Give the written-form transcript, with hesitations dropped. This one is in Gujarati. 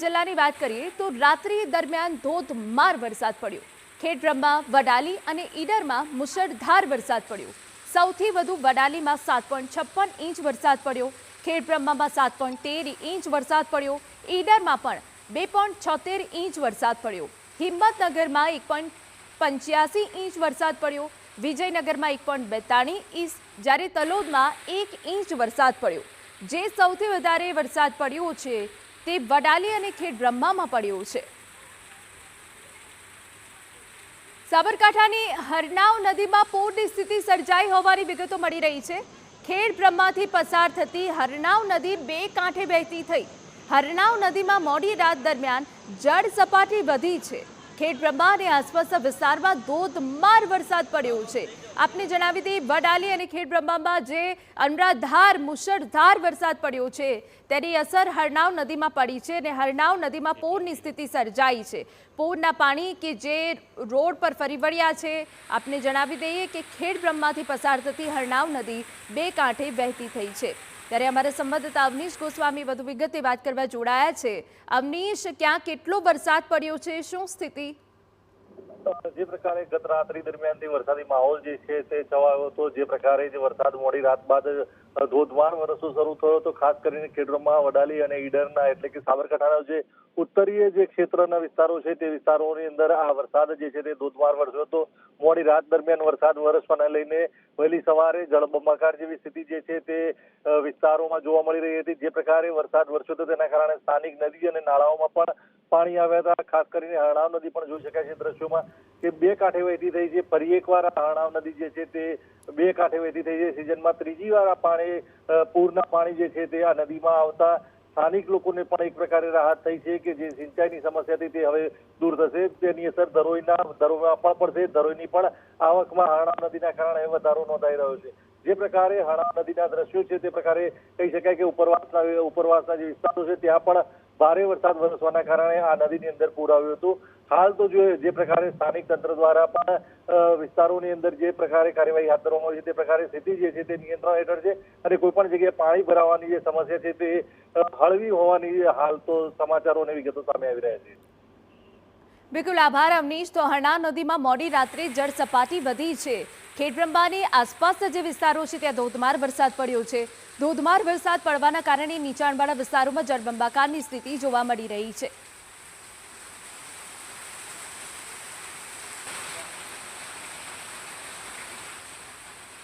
જિલ્લાની વાત કરીએ તો રાત્રિ દરમિયાન ધોધમાર વરસાદ પડ્યો। ખેડબ્રહ્મા, વડાલી અને ઈડરમાં મુશળધાર વરસાદ પડ્યો। સૌથી વધુ વડાલીમાં 7.56 ઇંચ વરસાદ પડ્યો। ખેડબ્રહ્મામાં 7.13 ઇંચ વરસાદ પડ્યો। ઈડરમાં પણ 2.76 ઇંચ વરસાદ પડ્યો। હિંમતનગરમાં 1.85 ઇંચ વરસાદ પડ્યો। વિજયનગરમાં 1.42 ઇંચ, જ્યારે તલોદમાં 1 ઇંચ વરસાદ પડ્યો। જે સૌથી વધારે વરસાદ પડ્યો છે તે વડાલી અને ખેડબ્રહ્મામાં પડ્યો છે। સાબરકાંઠાની હરનાવ નદીમાં પૂરની સ્થિતિ સર્જાઈ હોવાની વિગતો મળી રહી છે। ખેડબ્રહ્માથી પસાર થતી હરનાવ નદી બે કાંઠે વહેતી થઈ। હરનાવ નદીમાં મોડી રાત દરમિયાન જળ સપાટી વધી છે। ખેડબ્રહ્મા અને આસપાસના વિસ્તારમાં ધોધમાર વરસાદ પડ્યો છે। આપને જણાવી દઈએ, વડાલી અને ખેડબ્રહ્મામાં જે અનરાધાર મુશળધાર વરસાદ પડ્યો છે તેની અસર હરનાવ નદીમાં પડી છે અને હરનાવ નદીમાં પૂરની સ્થિતિ સર્જાઈ છે। પૂરના પાણી કે જે રોડ પર ફરી વળ્યા છે। આપને જણાવી દઈએ કે ખેડબ્રહ્માથી પસાર થતી હરનાવ નદી બે કાંઠે વહેતી થઈ છે। ત્યારે અમારા સંવાદદાતા અવનીશ ગોસ્વામી વધુ વિગતે વાત કરવા જોડાયા છે। અવનીશ, ક્યાં કેટલો વરસાદ પડ્યો છે, શું સ્થિતિ? જે પ્રકારે ગત રાત્રિ દરમિયાનથી વરસાદી માહોલ જે છે તે છવાયો હતો। જે પ્રકારે જે વરસાદ મોડી રાત બાદ ધોધમાર વરસો શરૂ થયો હતો, ખાસ કરીને ખેડબ્રહ્મા, વડાલી અને ઈડરના એટલે કે સાબરકાંઠાના જે ઉત્તરીય જે ક્ષેત્રના વિસ્તારો છે તે વિસ્તારોની અંદર આ વરસાદ જે છે તે ધોધમાર વરસ્યો હતો। મોડી રાત દરમિયાન વરસાદ વરસવાને લઈને વહેલી સવારે જળબંબાકાર જેવી સ્થિતિ જે છે તે વિસ્તારોમાં જોવા મળી રહી હતી। જે પ્રકારે વરસાદ વરસ્યો હતો તેના કારણે સ્થાનિક નદી અને નાળાઓમાં પણ પાણી આવ્યા હતા। ખાસ કરીને હરણાવ નદી પણ જોઈ શકાય છે દ્રશ્યોમાં કે બે કાંઠે વહેતી થઈ છે। ફરી એકવાર હરણાવ નદી જે છે તે બે કાંઠે વહેતી થઈ છે। સિઝનમાં ત્રીજી વાર આ પાણી પૂરના પાણી જે છે તે આ નદીમાં આવતા સ્થાનિક લોકોને પણ એક પ્રકારે રાહત થઈ છે કે જે સિંચાઈની સમસ્યા હતી તે હવે દૂર થશે। તેની અસર ધરોઈમાં પણ પડશે। ધરોઈની પણ આવકમાં હરણાવ નદીના કારણે વધારો નોંધાઈ રહ્યો છે। જે પ્રકારે હરણાવ નદીના દ્રશ્યો છે તે પ્રકારે કહી શકાય કે ઉપરવાસના જે વિસ્તારો છે ત્યાં પણ ભારે વરસાદ વરસવાના કારણે આ નદીની અંદર પૂર આવ્યું હતું। હાલ તો જે પ્રકારે સ્થાનિક તંત્ર દ્વારા પણ વિસ્તારોની અંદર જે પ્રકારે કાર્યવાહી હાથ ધરવામાં આવી છે તે પ્રકારે સ્થિતિ જે છે તે નિયંત્રણ હેઠળ છે અને કોઈ પણ જગ્યાએ પાણી ભરાવાની જે સમસ્યા છે તે હળવી હોવાની હાલ તો સમાચારો અને વિગતો સામે આવી રહ્યા છે। બિલકુલ આભાર અવનીશ। તો હરનાવ નદીમાં મોડી રાત્રે જળ સપાટી વધી છે। ખેડબ્રહ્માની આસપાસના જે વિસ્તારો છે ત્યાં ધોધમાર વરસાદ પડ્યો છે। ધોધમાર વરસાદ પડવાના કારણે નીચાણવાળા વિસ્તારોમાં જળબંબાકારની સ્થિતિ જોવા મળી રહી છે।